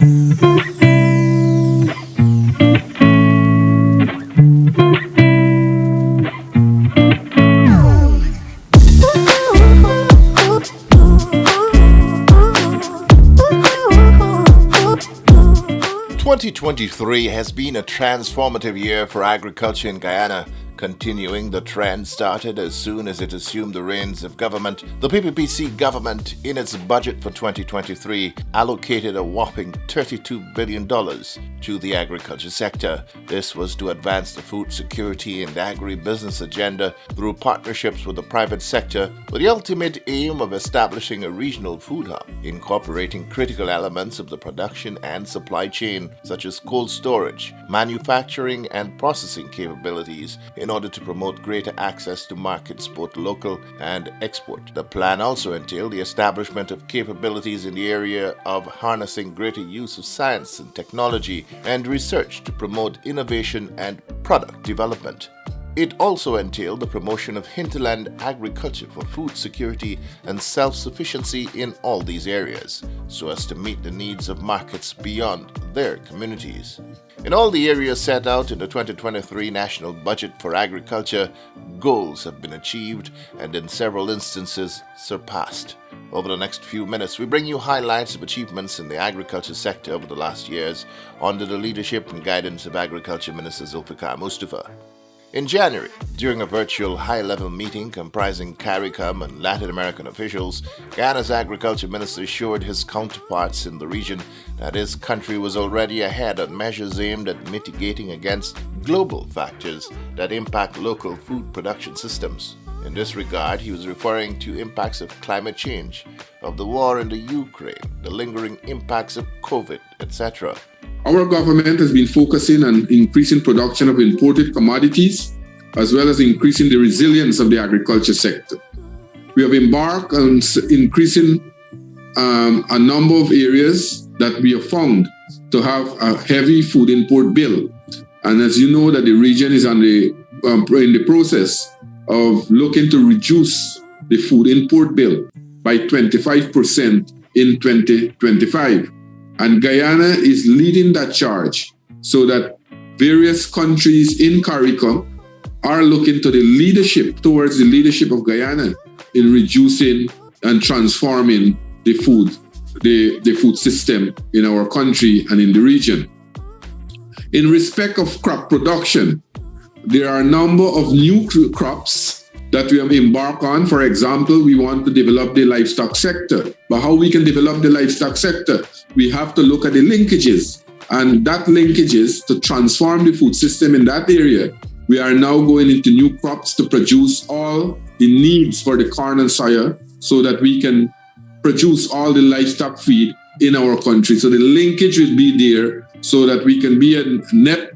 2023 has been a transformative year for agriculture in Guyana, continuing the trend started as soon as it assumed the reins of government. The PPPC government, in its budget for 2023, allocated a whopping $32 billion to the agriculture sector. This was to advance the food security and agribusiness agenda through partnerships with the private sector, with the ultimate aim of establishing a regional food hub, incorporating critical elements of the production and supply chain, such as cold storage, manufacturing, and processing capabilities, in order to promote greater access to markets, both local and export. The plan also entailed the establishment of capabilities in the area of harnessing greater use of science and technology and research to promote innovation and product development. It also entailed the promotion of hinterland agriculture for food security and self-sufficiency in all these areas, so as to meet the needs of markets beyond their communities. In all the areas set out in the 2023 National Budget for Agriculture, goals have been achieved and in several instances surpassed. Over the next few minutes, we bring you highlights of achievements in the agriculture sector over the last years under the leadership and guidance of Agriculture Minister Zulfikar Mustafa. In January, during a virtual high-level meeting comprising CARICOM and Latin American officials, Guyana's agriculture minister assured his counterparts in the region that his country was already ahead on measures aimed at mitigating against global factors that impact local food production systems. In this regard, he was referring to impacts of climate change, of the war in the Ukraine, the lingering impacts of COVID, etc. Our government has been focusing on increasing production of imported commodities, as well as increasing the resilience of the agriculture sector. We have embarked on increasing a number of areas that we have found to have a heavy food import bill. And as you know, that the region is in the process of looking to reduce the food import bill by 25% in 2025. And Guyana is leading that charge so that various countries in CARICOM are looking to towards the leadership of Guyana in reducing and transforming the food system in our country and in the region. In respect of crop production, there are a number of new crops that we have embarked on. For example, we want to develop the livestock sector. But how we can develop the livestock sector? We have to look at the linkages, and that linkages to transform the food system in that area. We are now going into new crops to produce all the needs for the corn and soya so that we can produce all the livestock feed in our country. So the linkage will be there so that we can be a net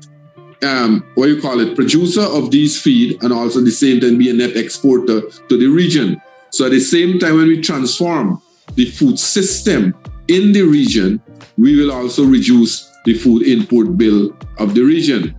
producer of these feed, and also at the same time be a net exporter to the region. So at the same time, when we transform the food system in the region, we will also reduce the food import bill of the region.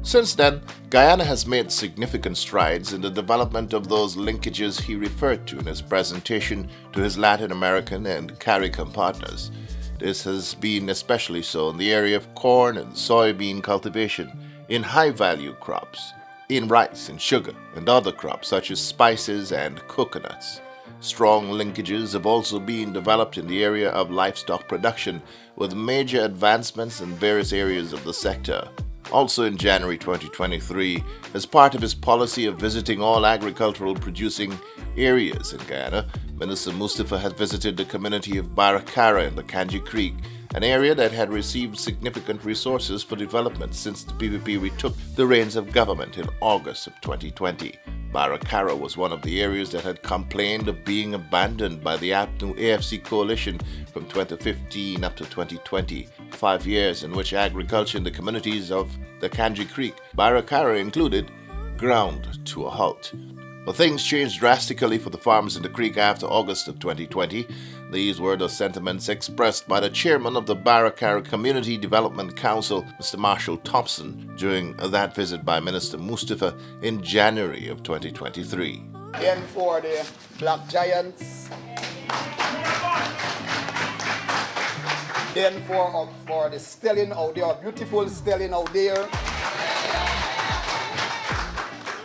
Since then, Guyana has made significant strides in the development of those linkages he referred to in his presentation to his Latin American and CARICOM partners. This has been especially so in the area of corn and soybean cultivation, in high-value crops, in rice and sugar, and other crops such as spices and coconuts. Strong linkages have also been developed in the area of livestock production, with major advancements in various areas of the sector. Also in January 2023, as part of his policy of visiting all agricultural producing areas in Guyana, Minister Mustafa had visited the community of Baracara in the Kanji Creek, an area that had received significant resources for development since the PPP retook the reins of government in August of 2020. Baracara was one of the areas that had complained of being abandoned by the APNU AFC coalition from 2015 up to 2020, 5 years in which agriculture in the communities of the Kanji Creek, Baracara included, ground to a halt. But things changed drastically for the farmers in the creek after August of 2020. These were the sentiments expressed by the chairman of the Baracara Community Development Council, Mr. Marshall Thompson, during that visit by Minister Mustafa in January of 2023. And for the Black Giants, Then for the stallion out there, beautiful stallion out there.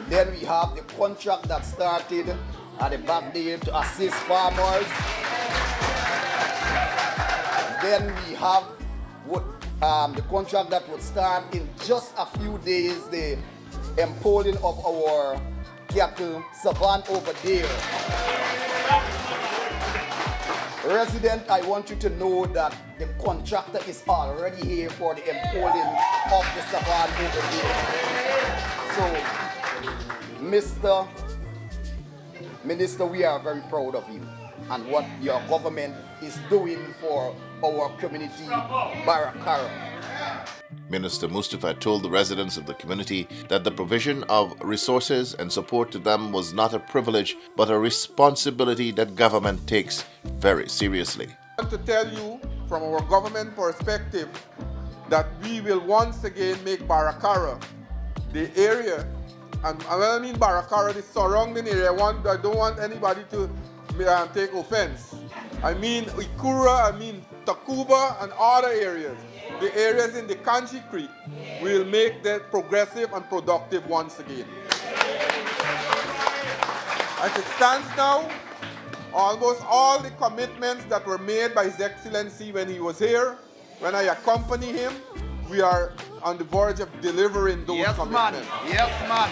Then we have the contract that started at the back there to assist farmers. Then we have the contract that would start in just a few days, the empolling of our cattle savant over there. Resident, I want you to know that the contractor is already here for the empolling of the savant over there. So, Mr. Minister, we are very proud of you and what your government is doing for our community, Barakara. Minister Mustafa told the residents of the community that the provision of resources and support to them was not a privilege but a responsibility that government takes very seriously. I want to tell you from our government perspective that we will once again make Barakara the area, and when I mean Barakara, the surrounding area, I don't want anybody to take offense. I mean Ikura, I mean Takuba and other areas. The areas in the Kanji Creek will make that progressive and productive once again. As it stands now, almost all the commitments that were made by His Excellency when he was here, when I accompany him, we are on the verge of delivering those commitments. Yes, man.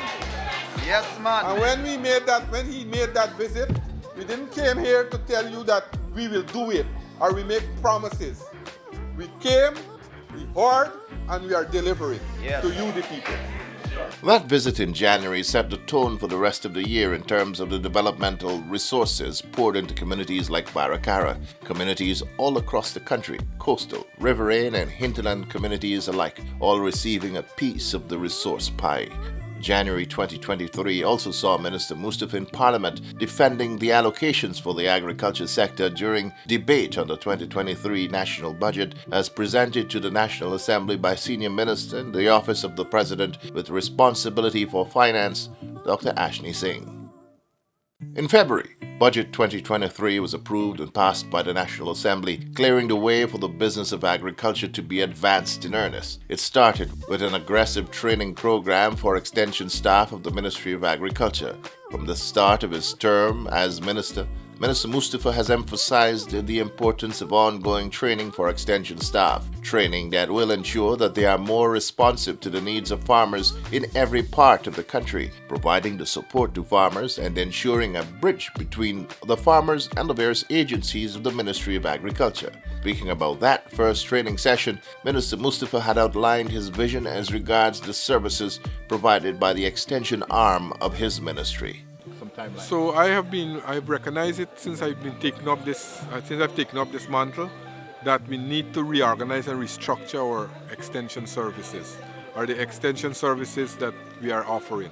Yes, man. And when he made that visit, we didn't came here to tell you that we will do it or we make promises. We came, we heard, and we are delivering to you, the people. That visit in January set the tone for the rest of the year in terms of the developmental resources poured into communities like Barakara, communities all across the country, coastal, riverine and hinterland communities alike, all receiving a piece of the resource pie. January 2023 also saw Minister Mustafa in Parliament defending the allocations for the agriculture sector during debate on the 2023 national budget as presented to the National Assembly by Senior Minister in the Office of the President with responsibility for finance, Dr. Ashni Singh. In February, Budget 2023 was approved and passed by the National Assembly, clearing the way for the business of agriculture to be advanced in earnest. It started with an aggressive training program for extension staff of the Ministry of Agriculture. From the start of his term as Minister, Minister Mustafa has emphasized the importance of ongoing training for extension staff, training that will ensure that they are more responsive to the needs of farmers in every part of the country, providing the support to farmers and ensuring a bridge between the farmers and the various agencies of the Ministry of Agriculture. Speaking about that first training session, Minister Mustafa had outlined his vision as regards the services provided by the extension arm of his ministry. So I've recognized it since I've taken up this mantle, that we need to reorganize and restructure our extension services, or the extension services that we are offering.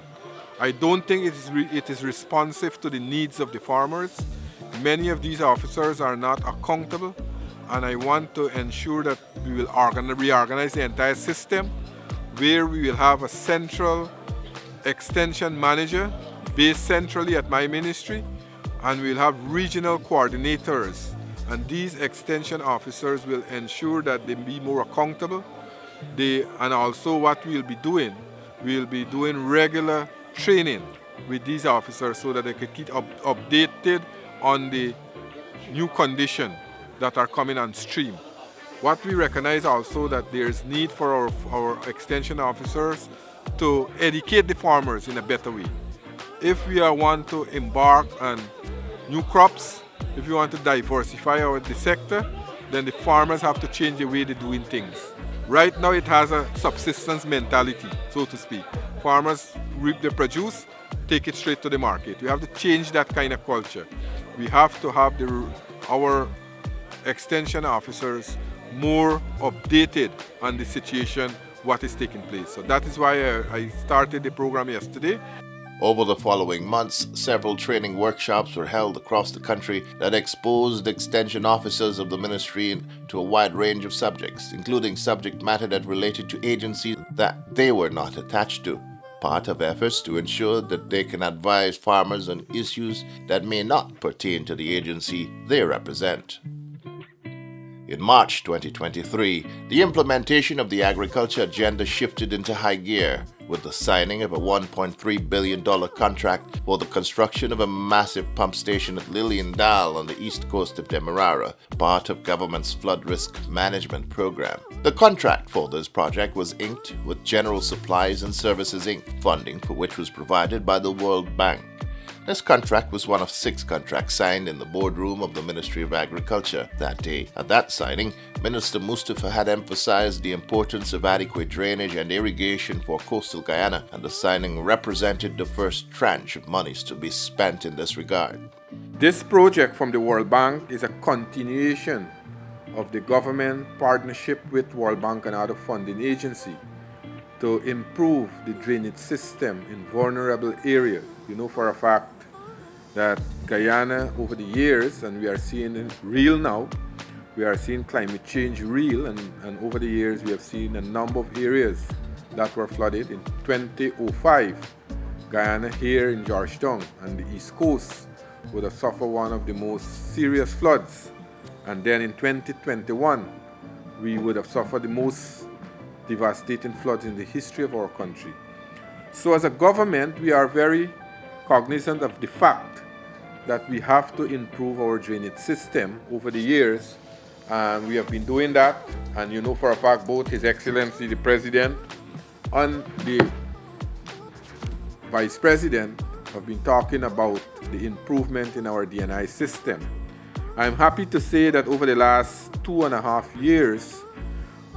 I don't think it is responsive to the needs of the farmers. Many of these officers are not accountable, and I want to ensure that we will reorganize the entire system, where we will have a central extension manager based centrally at my ministry, and we'll have regional coordinators, and these extension officers will ensure that they be more accountable. And also what we'll be doing regular training with these officers so that they can keep updated on the new conditions that are coming on stream. What we recognize also that there's need for our extension officers to educate the farmers in a better way. If we want to embark on new crops, if we want to diversify the sector, then the farmers have to change the way they're doing things. Right now it has a subsistence mentality, so to speak. Farmers reap the produce, take it straight to the market. We have to change that kind of culture. We have to have our extension officers more updated on the situation, what is taking place. So that is why I started the program yesterday. Over the following months, several training workshops were held across the country that exposed extension officers of the ministry to a wide range of subjects, including subject matter that related to agencies that they were not attached to, part of efforts to ensure that they can advise farmers on issues that may not pertain to the agency they represent. In March 2023, the implementation of the agriculture agenda shifted into high gear with the signing of a $1.3 billion contract for the construction of a massive pump station at Liliendal on the east coast of Demerara, part of government's flood risk management program. The contract for this project was inked with General Supplies and Services Inc., funding for which was provided by the World Bank. This contract was one of 6 contracts signed in the boardroom of the Ministry of Agriculture that day. At that signing, Minister Mustafa had emphasized the importance of adequate drainage and irrigation for coastal Guyana, and the signing represented the first tranche of monies to be spent in this regard. This project from the World Bank is a continuation of the government partnership with World Bank and other funding agencies to improve the drainage system in vulnerable areas. You know for a fact that Guyana over the years, and we are seeing it real now, we are seeing climate change real, and over the years we have seen a number of areas that were flooded. In 2005, Guyana here in Georgetown and the East Coast would have suffered one of the most serious floods. And then in 2021, we would have suffered the most devastating floods in the history of our country. So as a government, we are very cognizant of the fact that we have to improve our drainage system over the years, and we have been doing that. And you know for a fact both His Excellency the President and the Vice President have been talking about the improvement in our DNI system. I'm happy to say that over the last 2.5 years,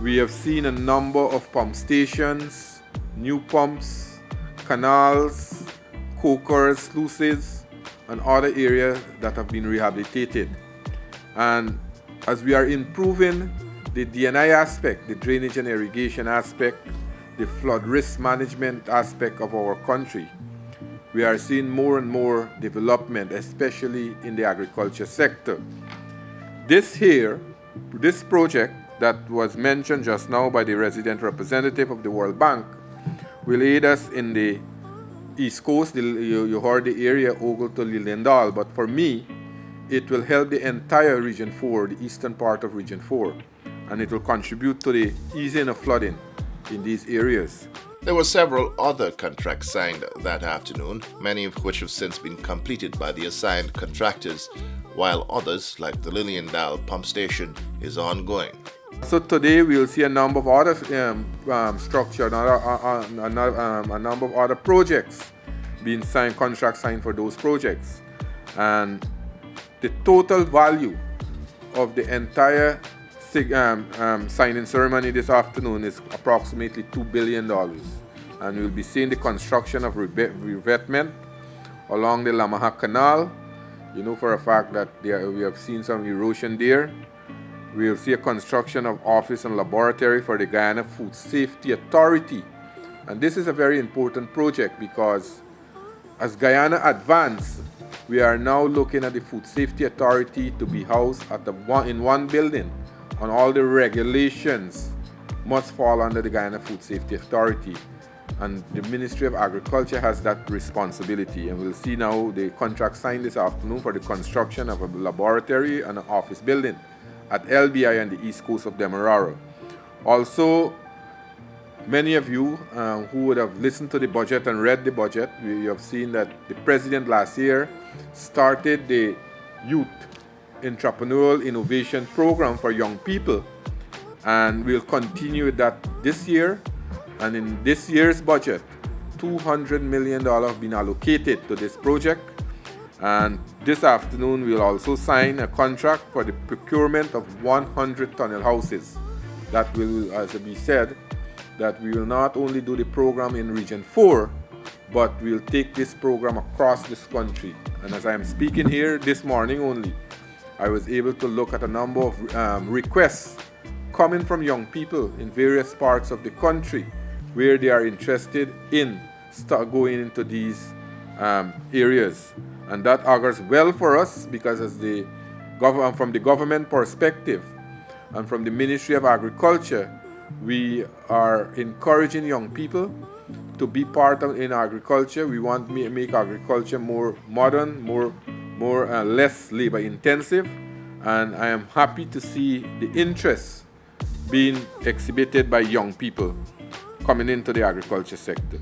we have seen a number of pump stations, new pumps, canals, cokers, sluices, and other areas that have been rehabilitated. And as we are improving the DNI aspect, the drainage and irrigation aspect, the flood risk management aspect of our country, we are seeing more and more development, especially in the agriculture sector. This project that was mentioned just now by the resident representative of the World Bank will aid us in the East Coast. You heard the area Ogle to Liliendal, but for me, it will help the entire Region 4, the eastern part of Region 4, and it will contribute to the easing of flooding in these areas. There were several other contracts signed that afternoon, many of which have since been completed by the assigned contractors, while others, like the Liliendal pump station, is ongoing. So today we will see a number of other structures, a number of other projects being signed, contracts signed for those projects. And the total value of the entire signing ceremony this afternoon is approximately $2 billion. And we'll be seeing the construction of revetment along the Lamaha Canal. You know for a fact that we have seen some erosion there. We'll see a construction of office and laboratory for the Guyana Food Safety Authority. And this is a very important project because as Guyana advances, we are now looking at the Food Safety Authority to be housed in one building, and all the regulations must fall under the Guyana Food Safety Authority. And the Ministry of Agriculture has that responsibility. And we'll see now the contract signed this afternoon for the construction of a laboratory and an office building at LBI on the east coast of Demerara. Also, many of you who would have listened to the budget and read the budget, you have seen that the President last year started the Youth Entrepreneurial Innovation Program for young people, and we'll continue with that this year. And in this year's budget, $200 million have been allocated to this project. And this afternoon, we'll also sign a contract for the procurement of 100 tunnel houses. That will, as we said, that we will not only do the program in Region 4, but we'll take this program across this country. And as I am speaking here this morning only, I was able to look at a number of requests coming from young people in various parts of the country where they are interested in going into these areas. And that augurs well for us because as from the government perspective and from the Ministry of Agriculture, we are encouraging young people to be part in agriculture. We want to make agriculture more modern, less labor intensive, and I am happy to see the interest being exhibited by young people coming into the agriculture sector.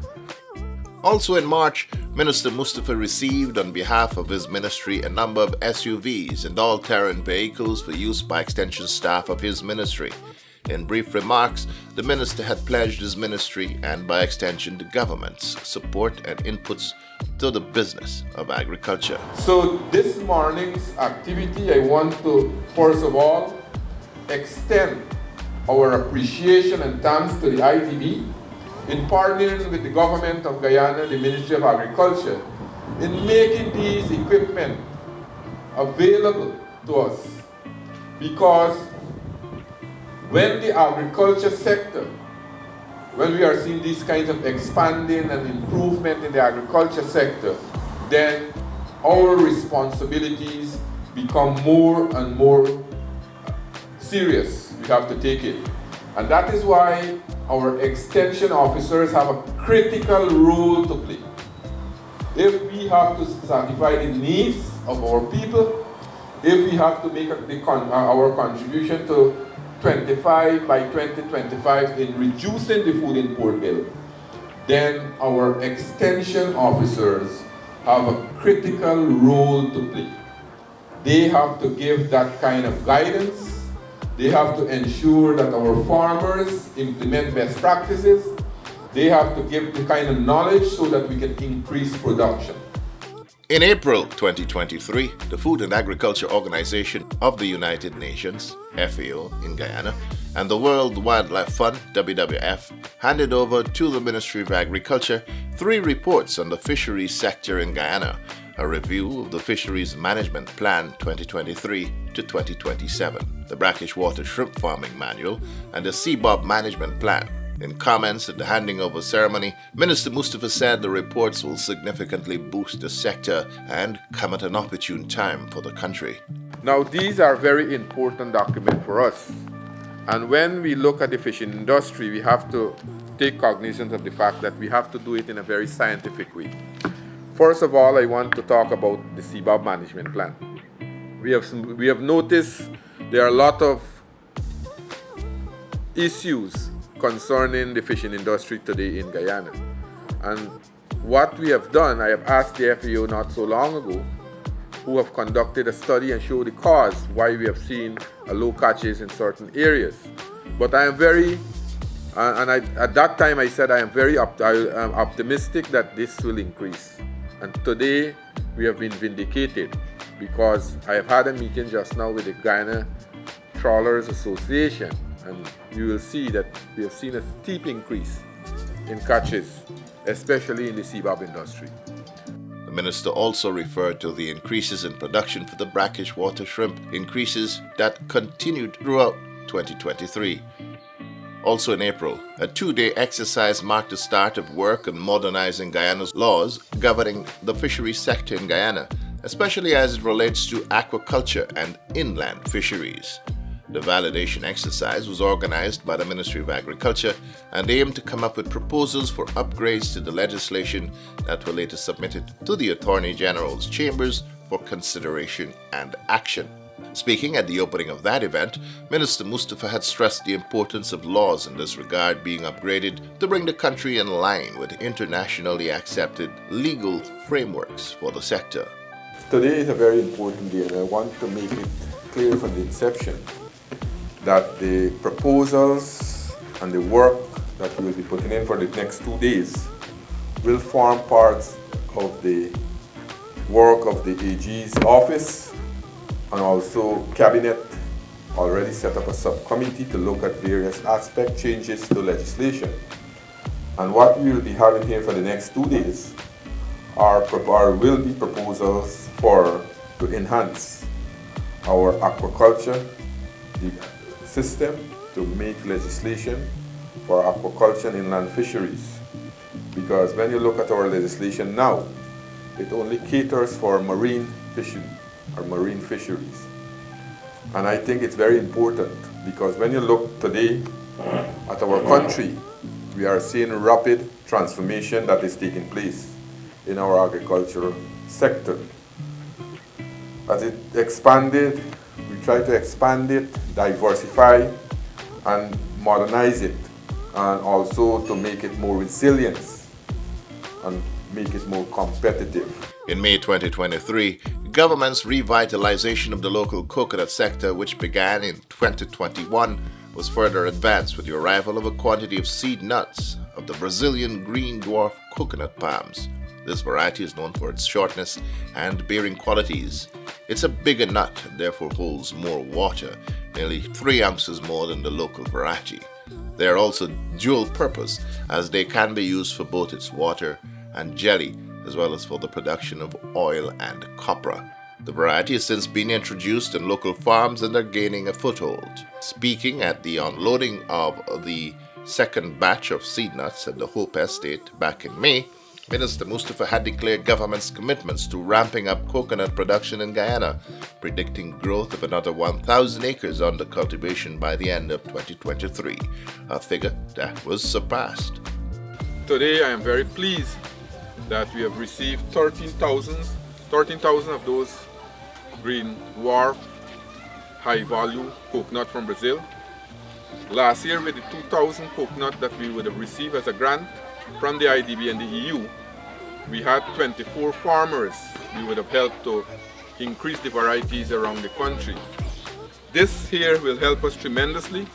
Also in March, Minister Mustafa received on behalf of his ministry a number of SUVs and all-terrain vehicles for use by extension staff of his ministry. In brief remarks, the minister had pledged his ministry and by extension the government's support and inputs to the business of agriculture. So this morning's activity, I want to first of all extend our appreciation and thanks to the IDB in partnering with the government of Guyana, the Ministry of Agriculture, in making these equipment available to us. Because when the agriculture sector, when we are seeing these kinds of expanding and improvement in the agriculture sector, then our responsibilities become more and more serious. We have to take it. And that is why our extension officers have a critical role to play. If we have to satisfy the needs of our people, if we have to make our contribution to 25 by 2025 in reducing the food import bill, then our extension officers have a critical role to play. They have to give that kind of guidance. They have to ensure that our farmers implement best practices. They have to give the kind of knowledge so that we can increase production. In April 2023, the Food and Agriculture Organization of the United Nations, FAO, in Guyana, and the World Wildlife Fund, WWF, handed over to the Ministry of Agriculture 3 reports on the fisheries sector in Guyana, a review of the Fisheries Management Plan 2023 to 2027, the Brackish Water Shrimp Farming Manual, and the CBOB Management Plan. In comments at the handing over ceremony, Minister Mustafa said the reports will significantly boost the sector and come at an opportune time for the country. Now, these are very important documents for us. And when we look at the fishing industry, we have to take cognizance of the fact that we have to do it in a very scientific way. First of all, I want to talk about the CBOB Management Plan. We have noticed there are a lot of issues concerning the fishing industry today in Guyana. And what we have done, I have asked the FAO not so long ago, who have conducted a study and showed the cause why we have seen a low catches in certain areas. But I am very, at that time I said I am very optimistic that this will increase. And today we have been vindicated because I have had a meeting just now with the Guyana Trawlers Association, and you will see that we have seen a steep increase in catches, especially in the CBOB industry. The minister also referred to the increases in production for the brackish water shrimp, increases that continued throughout 2023. Also in April, a 2-day exercise marked the start of work on modernizing Guyana's laws governing the fisheries sector in Guyana, especially as it relates to aquaculture and inland fisheries. The validation exercise was organized by the Ministry of Agriculture and aimed to come up with proposals for upgrades to the legislation that were later submitted to the Attorney General's chambers for consideration and action. Speaking at the opening of that event, Minister Mustafa had stressed the importance of laws in this regard being upgraded to bring the country in line with internationally accepted legal frameworks for the sector. Today is a very important day, and I want to make it clear from the inception that the proposals and the work that we will be putting in for the next 2 days will form parts of the work of the AG's office, and also Cabinet already set up a subcommittee to look at various aspect changes to legislation. And what we will be having here for the next 2 days will be proposals to enhance our aquaculture system, to make legislation for aquaculture and inland fisheries. Because when you look at our legislation now, it only caters for marine fishing or marine fisheries. And I think it's very important because when you look today at our country, we are seeing rapid transformation that is taking place in our agricultural sector. As it expanded, we try to expand it, diversify, and modernize it, and also to make it more resilient and make it more competitive. In May 2023, government's revitalization of the local coconut sector, which began in 2021, was further advanced with the arrival of a quantity of seed nuts of the Brazilian green dwarf coconut palms. This variety is known for its shortness and bearing qualities. It's a bigger nut and therefore holds more water, nearly 3 ounces more than the local variety. They are also dual purpose, as they can be used for both its water and jelly, as well as for the production of oil and copra. The variety has since been introduced in local farms and are gaining a foothold. Speaking at the unloading of the second batch of seed nuts at the Hope Estate back in May, Minister Mustafa had declared government's commitments to ramping up coconut production in Guyana, predicting growth of another 1,000 acres under cultivation by the end of 2023, a figure that was surpassed. Today I am very pleased that we have received 13,000 of those green dwarf high value coconut from Brazil. Last year, with the 2,000 coconut that we would have received as a grant from the IDB and the EU, we had 24 farmers we would have helped to increase the varieties around the country. This here will help us tremendously,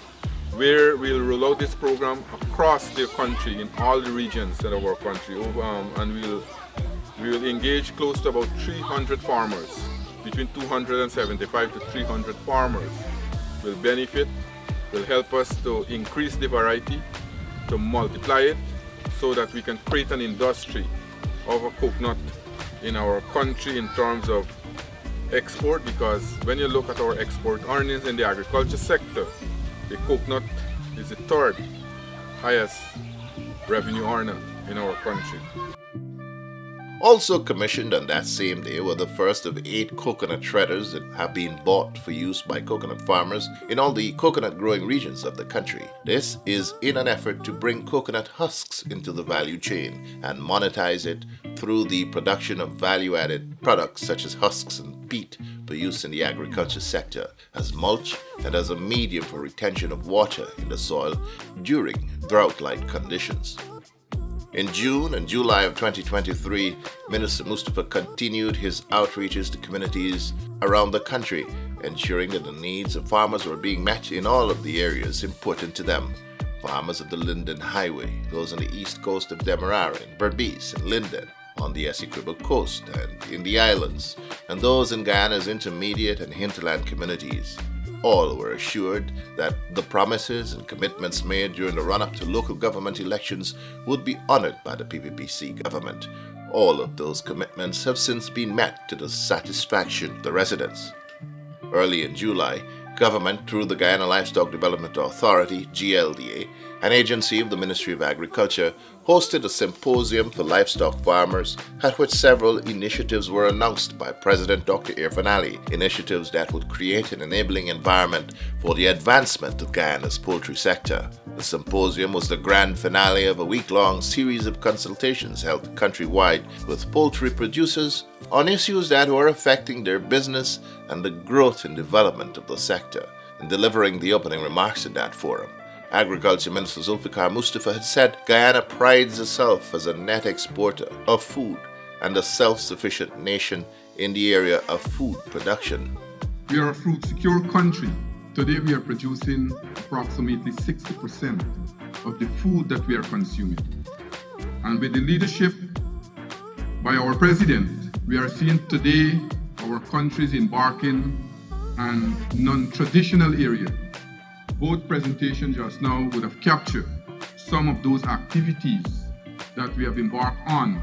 where we'll roll out this program across the country in all the regions of our country, and we will engage close to about 300 farmers. Between 275 to 300 farmers will benefit, will help us to increase the variety, to multiply it, so that we can create an industry of a coconut in our country in terms of export, because when you look at our export earnings in the agriculture sector, the coconut is the third highest revenue earner in our country. Also commissioned on that same day were the first of 8 coconut shredders that have been bought for use by coconut farmers in all the coconut growing regions of the country. This is in an effort to bring coconut husks into the value chain and monetize it through the production of value-added products such as husks and peat for use in the agriculture sector, as mulch and as a medium for retention of water in the soil during drought-like conditions. In June and July of 2023, Minister Mustafa continued his outreaches to communities around the country, ensuring that the needs of farmers were being met in all of the areas important to them. Farmers of the Linden Highway, those on the east coast of Demerara, in Berbice and Linden, on the Essequibo coast and in the islands, and those in Guyana's intermediate and hinterland communities. All were assured that the promises and commitments made during the run-up to local government elections would be honored by the PPPC government. All of those commitments have since been met to the satisfaction of the residents. Early in July, government, through the Guyana Livestock Development Authority, GLDA, an agency of the Ministry of Agriculture, hosted a symposium for livestock farmers at which several initiatives were announced by President Dr. Irfaan Ali, initiatives that would create an enabling environment for the advancement of Guyana's poultry sector. The symposium was the grand finale of a week-long series of consultations held countrywide with poultry producers on issues that were affecting their business and the growth and development of the sector. In delivering the opening remarks at that forum, Agriculture Minister Zulfikar Mustafa had said Guyana prides itself as a net exporter of food and a self-sufficient nation in the area of food production. We are a fruit-secure country. Today we are producing approximately 60% of the food that we are consuming. And with the leadership by our president, we are seeing today our country is embarking on non-traditional area. Both presentations just now would have captured some of those activities that we have embarked on,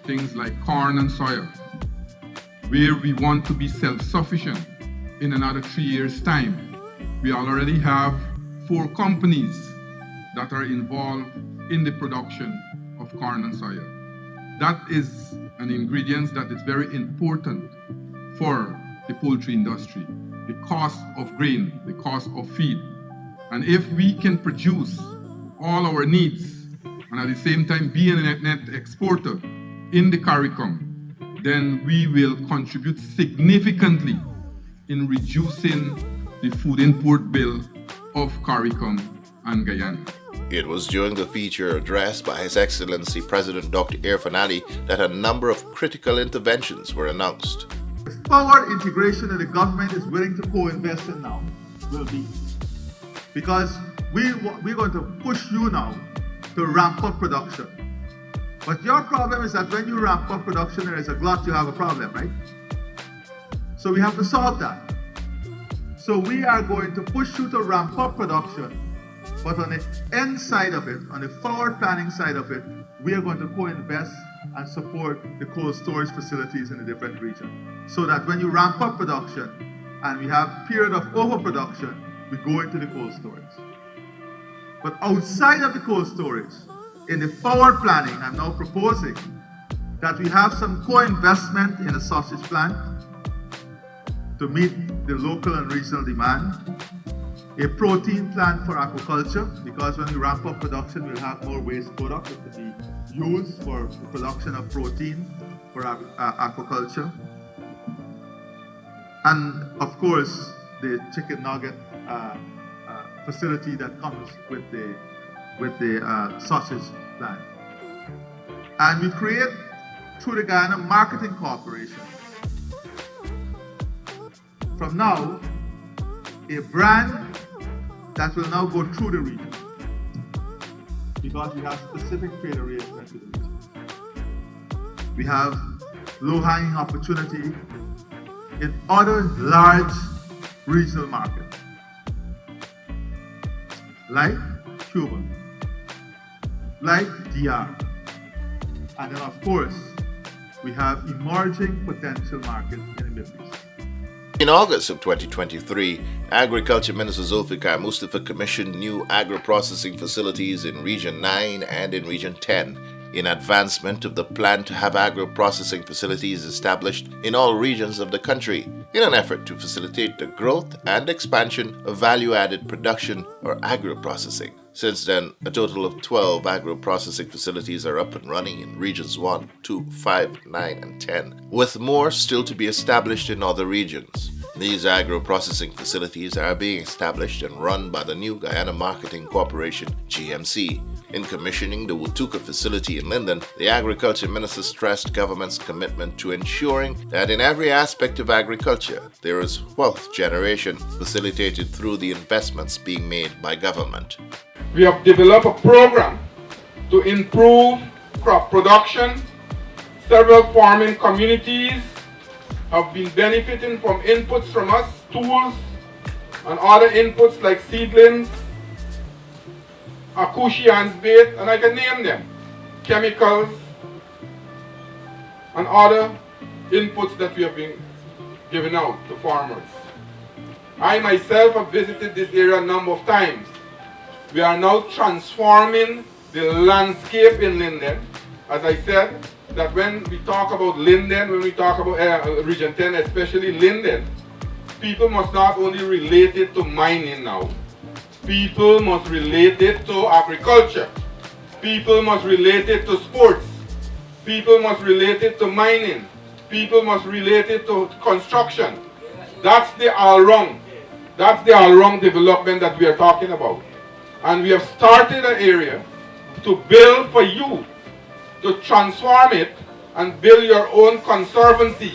things like corn and soya, where we want to be self-sufficient in another 3 years' time. We already have 4 companies that are involved in the production of corn and soya. That is an ingredient that is very important for the poultry industry, the cost of grain, the cost of feed. And if we can produce all our needs and at the same time be a net exporter in the CARICOM, then we will contribute significantly in reducing the food import bill of CARICOM and Guyana. It was during the feature address by His Excellency President Dr. Irfaan Ali that a number of critical interventions were announced. Forward integration that the government is willing to co-invest in now will be. Because we're going to push you now to ramp up production. But your problem is that when you ramp up production, there is a glut, you have a problem, right? So we have to solve that. So we are going to push you to ramp up production, but on the end side of it, on the forward planning side of it, we are going to co-invest and support the cold storage facilities in the different regions. So that when you ramp up production and we have period of overproduction, we go into the cold storage. But outside of the cold storage, in the forward planning, I'm now proposing that we have some co-investment in a sausage plant to meet the local and regional demand, a protein plant for aquaculture, because when we ramp up production, we'll have more waste product that can be used for the production of protein for aquaculture. And of course, the chicken nugget facility that comes with the sausage plant. And we create, through the Guyana Marketing Corporation, from now, a brand that will now go through the region, because we have specific trade arrangements with the region. We have low-hanging opportunity in other large regional markets, like Cuba, like DR. And then of course, we have emerging potential markets in the Middle East. In August of 2023, Agriculture Minister Zulfikar Mustafa commissioned new agro-processing facilities in Region 9 and in Region 10 in advancement of the plan to have agro-processing facilities established in all regions of the country in an effort to facilitate the growth and expansion of value-added production or agro-processing. Since then, a total of 12 agro-processing facilities are up and running in Regions 1, 2, 5, 9, and 10, with more still to be established in other regions. These agro-processing facilities are being established and run by the new Guyana Marketing Corporation, GMC. In commissioning the Wutuka facility in Linden, the Agriculture Minister stressed government's commitment to ensuring that in every aspect of agriculture there is wealth generation facilitated through the investments being made by government. We have developed a program to improve crop production. Several farming communities have been benefiting from inputs from us, tools and other inputs like seedlings, Akushian's bait, and I can name them, chemicals and other inputs that we have been giving out to farmers. I myself have visited this area a number of times. We are now transforming the landscape in Linden. As I said, that when we talk about Linden, when we talk about Region 10, especially Linden, people must not only relate it to mining now. People must relate it to agriculture. People must relate it to sports. People must relate it to mining. People must relate it to construction. That's the all-round. That's the all-round development that we are talking about. And we have started an area to build for you, to transform it and build your own conservancy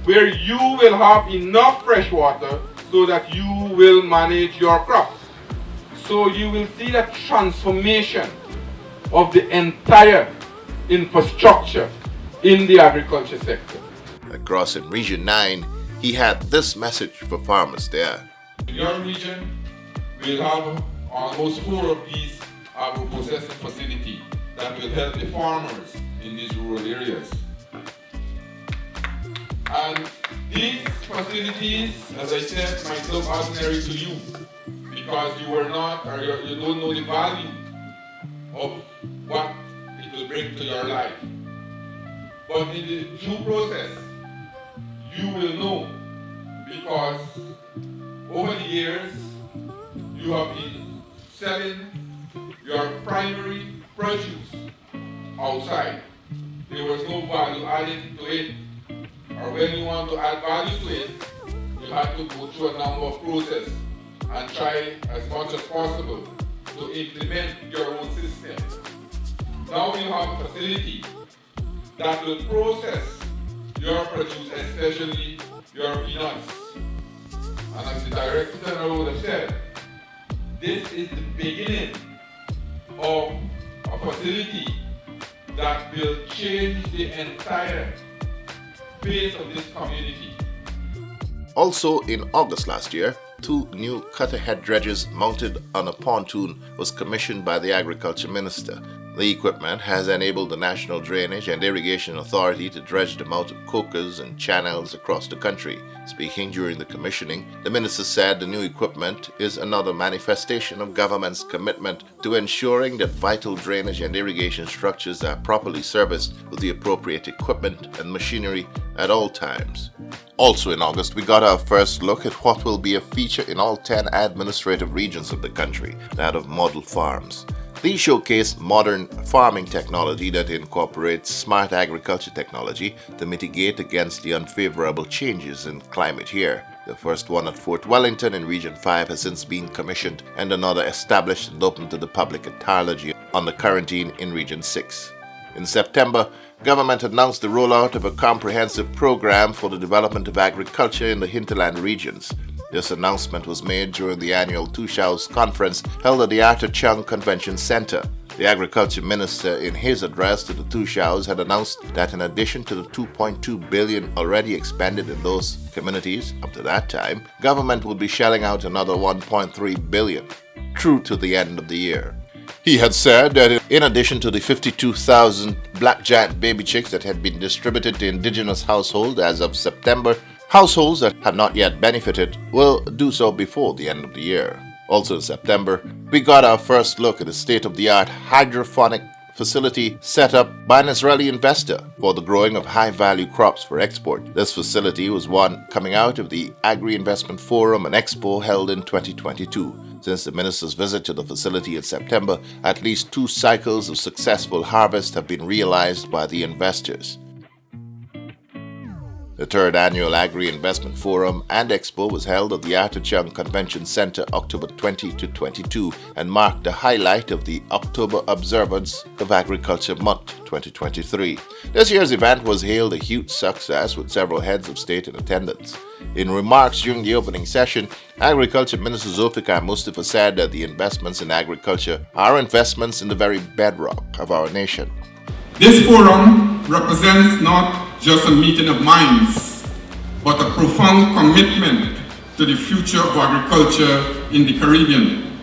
where you will have enough fresh water so that you will manage your crops. So you will see the transformation of the entire infrastructure in the agriculture sector. Across in Region 9, he had this message for farmers there. In your region, we'll have almost 4 of these agro-processing facilities that will help the farmers in these rural areas. And these facilities, as I said, might look ordinary to you because you were not, or you don't know the value of what it will bring to your life. But in the due process, you will know, because over the years, you have been selling your primary produce outside. There was no value added to it, or when you want to add value to it, you had to go through a number of processes and try as much as possible to implement your own system. Now you have a facility that will process your produce, especially your peanuts. And as the Director General would have said, this is the beginning of a facility that will change the entire face of this community. Also in August last year, 2 new cut-ahead dredges mounted on a pontoon was commissioned by the Agriculture Minister. The equipment has enabled the National Drainage and Irrigation Authority to dredge the mouth of cocas and channels across the country. Speaking during the commissioning, the minister said the new equipment is another manifestation of government's commitment to ensuring that vital drainage and irrigation structures are properly serviced with the appropriate equipment and machinery at all times. Also in August, we got our first look at what will be a feature in all 10 administrative regions of the country, that of model farms. These showcase modern farming technology that incorporates smart agriculture technology to mitigate against the unfavorable changes in climate here. The first one at Fort Wellington in Region 5 has since been commissioned, and another established and open to the public at Tarlagy on the Quarantine in Region 6. In September, government announced the rollout of a comprehensive program for the development of agriculture in the hinterland regions. This announcement was made during the annual Tushaus conference held at the Arthur Chung Convention Center. The Agriculture Minister, in his address to the Tushaus, had announced that in addition to the $2.2 billion already expended in those communities up to that time, government would be shelling out another $1.3 billion through to the end of the year. He had said that in addition to the 52,000 black giant baby chicks that had been distributed to indigenous households as of September, households that have not yet benefited will do so before the end of the year. Also in September, we got our first look at a state-of-the-art hydroponic facility set up by an Israeli investor for the growing of high-value crops for export. This facility was one coming out of the Agri-Investment Forum and Expo held in 2022. Since the minister's visit to the facility in September, at least 2 cycles of successful harvest have been realized by the investors. The 3rd Annual Agri-Investment Forum and Expo was held at the Arthur Chung Convention Center October 20 to 22 and marked the highlight of the October observance of Agriculture Month 2023. This year's event was hailed a huge success with several heads of state in attendance. In remarks during the opening session, Agriculture Minister Zulfikar Mustafa said that the investments in agriculture are investments in the very bedrock of our nation. This forum represents not just a meeting of minds, but a profound commitment to the future of agriculture in the Caribbean,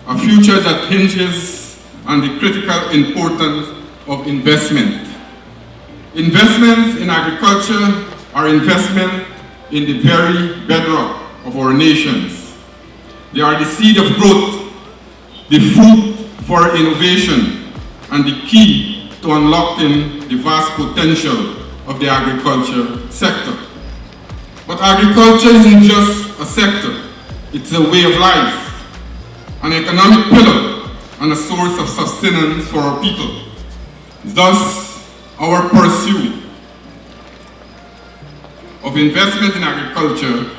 a future that hinges on the critical importance of investment. Investments in agriculture are investment in the very bedrock of our nations. They are the seed of growth, the food for innovation, and the key to unlocking the vast potential of the agriculture sector. But agriculture isn't just a sector, it's a way of life, an economic pillar, and a source of sustenance for our people. Thus, our pursuit of investment in agriculture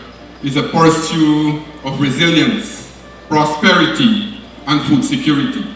is a pursuit of resilience, prosperity, and food security.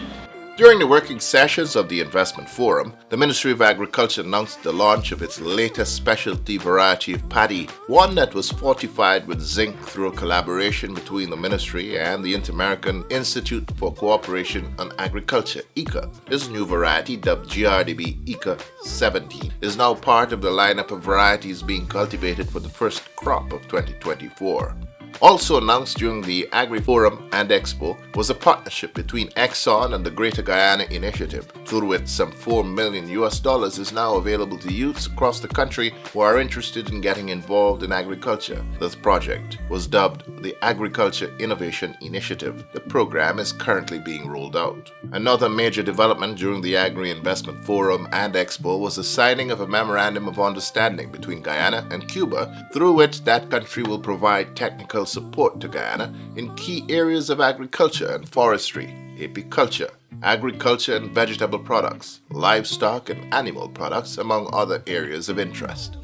During the working sessions of the Investment Forum, the Ministry of Agriculture announced the launch of its latest specialty variety of paddy, one that was fortified with zinc through a collaboration between the Ministry and the Inter-American Institute for Cooperation on Agriculture, ICA. This new variety, dubbed GRDB ICA 17, is now part of the lineup of varieties being cultivated for the first crop of 2024. Also announced during the Agri Forum and Expo was a partnership between Exxon and the Greater Guyana Initiative, through which some $4 million is now available to youths across the country who are interested in getting involved in agriculture. This project was dubbed the Agriculture Innovation Initiative. The program is currently being rolled out. Another major development during the Agri Investment Forum and Expo was the signing of a Memorandum of Understanding between Guyana and Cuba, through which that country will provide technical support to Guyana in key areas of agriculture and forestry, apiculture, agriculture and vegetable products, livestock and animal products, among other areas of interest.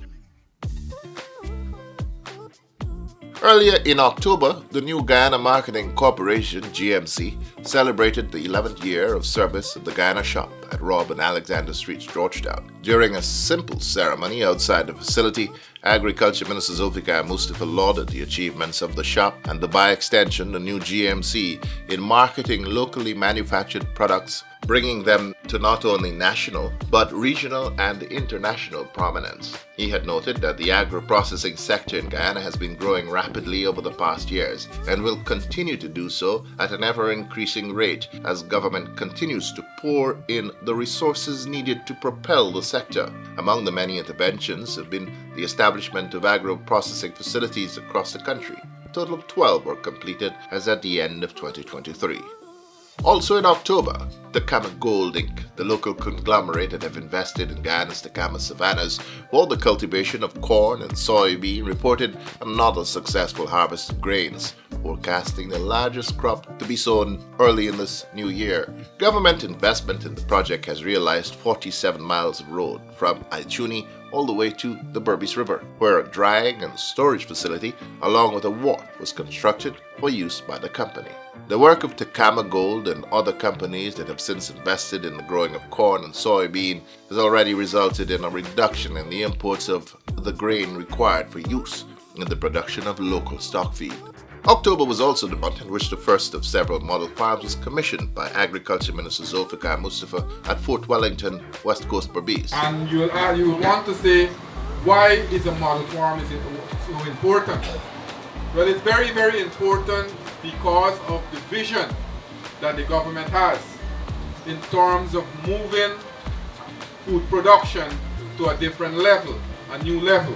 Earlier in October, the New Guyana Marketing Corporation, GMC, celebrated the 11th year of service of the Guyana Shop at Robb and Alexander Streets, Georgetown. During a simple ceremony outside the facility, Agriculture Minister Zulfikar Mustafa lauded the achievements of the shop and by extension the new GMC in marketing locally manufactured products, bringing them to not only national but regional and international prominence. He had noted that the agro-processing sector in Guyana has been growing rapidly over the past years and will continue to do so at an ever-increasing rate as government continues to pour in the resources needed to propel the sector. Among the many interventions have been the establishment of agro-processing facilities across the country. A total of 12 were completed as at the end of 2023. Also in October, Takama Gold Inc., the local conglomerate that have invested in Guyana's Takama savannas for the cultivation of corn and soybean, reported another successful harvest of grains, forecasting the largest crop to be sown early in this new year. Government investment in the project has realized 47 miles of road from Aichuni all the way to the Berbice River, where a drying and storage facility along with a wharf was constructed for use by the company. The work of Takama Gold and other companies that have since invested in the growing of corn and soybean has already resulted in a reduction in the imports of the grain required for use in the production of local stock feed. October was also the month in which the first of several model farms was commissioned by Agriculture Minister Zulfikar Mustafa at Fort Wellington, West Coast, Berbice. And you will want to say, why is a model farm so important? Well, it's very, very important because of the vision that the government has in terms of moving food production to a different level, a new level.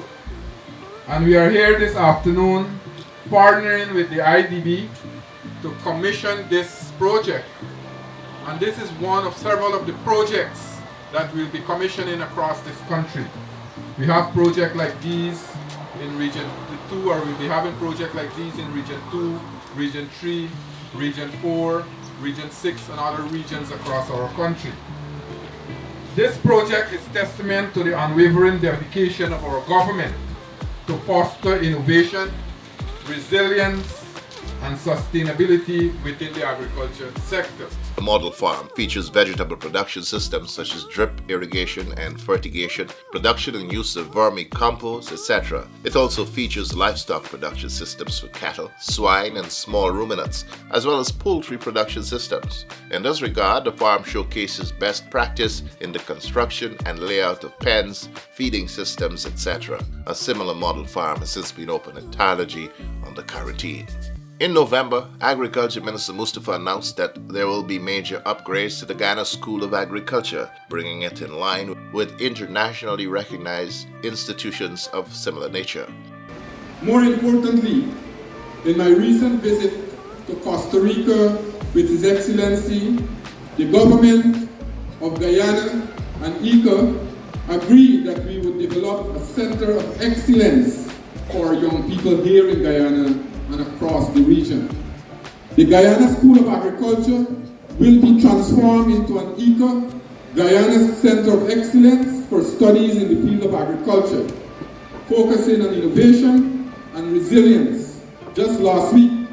And we are here this afternoon partnering with the IDB to commission this project. And this is one of several of the projects that we'll be commissioning across this country. We have projects like these in Region 2, or we'll be having projects like these in Region 2, Region 3, Region 4, Region 6, and other regions across our country. This project is testament to the unwavering dedication of our government to foster innovation, resilience, and sustainability within the agriculture sector. The model farm features vegetable production systems such as drip irrigation and fertigation, production and use of vermicompost, etc. It also features livestock production systems for cattle, swine, and small ruminants, as well as poultry production systems. In this regard, the farm showcases best practice in the construction and layout of pens, feeding systems, etc. A similar model farm has since been opened in Tarlaji on the Caribbean. In November, Agriculture Minister Mustafa announced that there will be major upgrades to the Guyana School of Agriculture, bringing it in line with internationally recognized institutions of similar nature. More importantly, in my recent visit to Costa Rica with His Excellency, the government of Guyana and ICA agreed that we would develop a center of excellence for young people here in Guyana and across the region. The Guyana School of Agriculture will be transformed into an ICA Guyana Center of Excellence for studies in the field of agriculture, focusing on innovation and resilience. Just last week,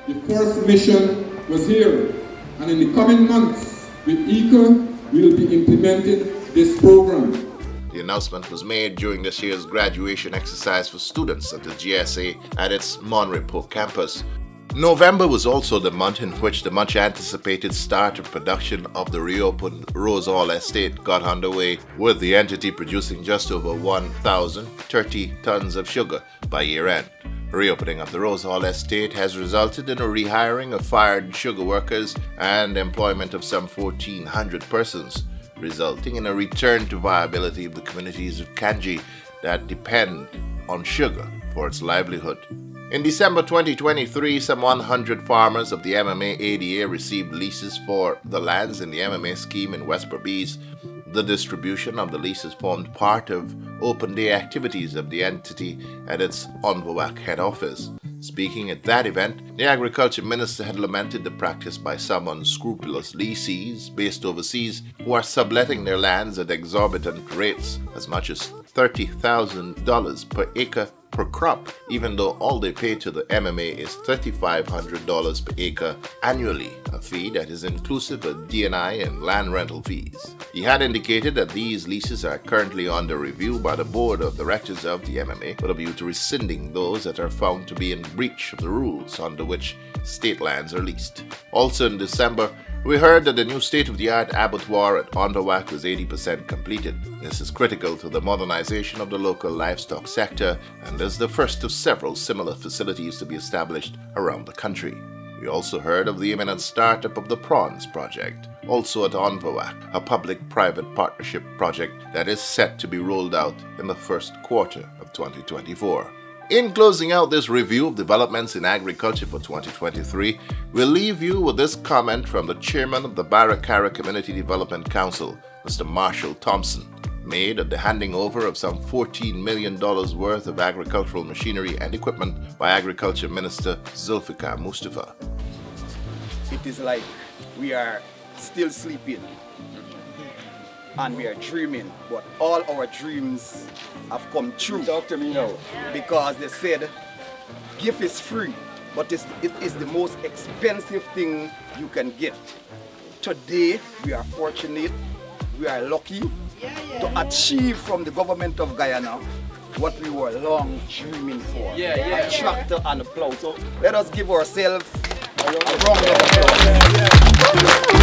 the first mission was here, and in the coming months with ICA, we will be implementing this program. The announcement was made during this year's graduation exercise for students at the GSA at its Monrepo campus. November was also the month in which the much-anticipated start of production of the reopened Rose Hall estate got underway, with the entity producing just over 1,030 tons of sugar by year-end. Reopening of the Rose Hall estate has resulted in a rehiring of fired sugar workers and employment of some 1,400 persons, resulting in a return to viability of the communities of Kanji that depend on sugar for its livelihood. In December 2023, some 100 farmers of the MMA ADA received leases for the lands in the MMA scheme in West Berbice. The distribution of the leases formed part of open day activities of the entity at its Onbowak head office. Speaking at that event, the Agriculture Minister had lamented the practice by some unscrupulous leasees based overseas who are subletting their lands at exorbitant rates, as much as $30,000 per acre per crop, even though all they pay to the MMA is $3,500 per acre annually, a fee that is inclusive of D&I and land rental fees. He had indicated that these leases are currently under review by the board of directors of the MMA with a view to rescinding those that are found to be in breach of the rules under which state lands are leased. Also in December, we heard that the new state-of-the-art abattoir at Onderwak was 80% completed. This is critical to the modernization of the local livestock sector and is the first of several similar facilities to be established around the country. We also heard of the imminent startup of the Prawns Project, also at Onderwak, a public-private partnership project that is set to be rolled out in the first quarter of 2024. In closing out this review of developments in agriculture for 2023, we'll leave you with this comment from the chairman of the Barra Cara Community Development Council, Mr. Marshall Thompson, made at the handing over of some $14 million worth of agricultural machinery and equipment by Agriculture Minister Zulfikar Mustafa. It is like we are still sleeping and we are dreaming, but all our dreams have come true. Talk to me now. Because they said, gift is free, but it is the most expensive thing you can get. Today, we are fortunate, we are lucky to achieve from the government of Guyana what we were long dreaming for, a tractor and a plow. So let us give ourselves a round of applause.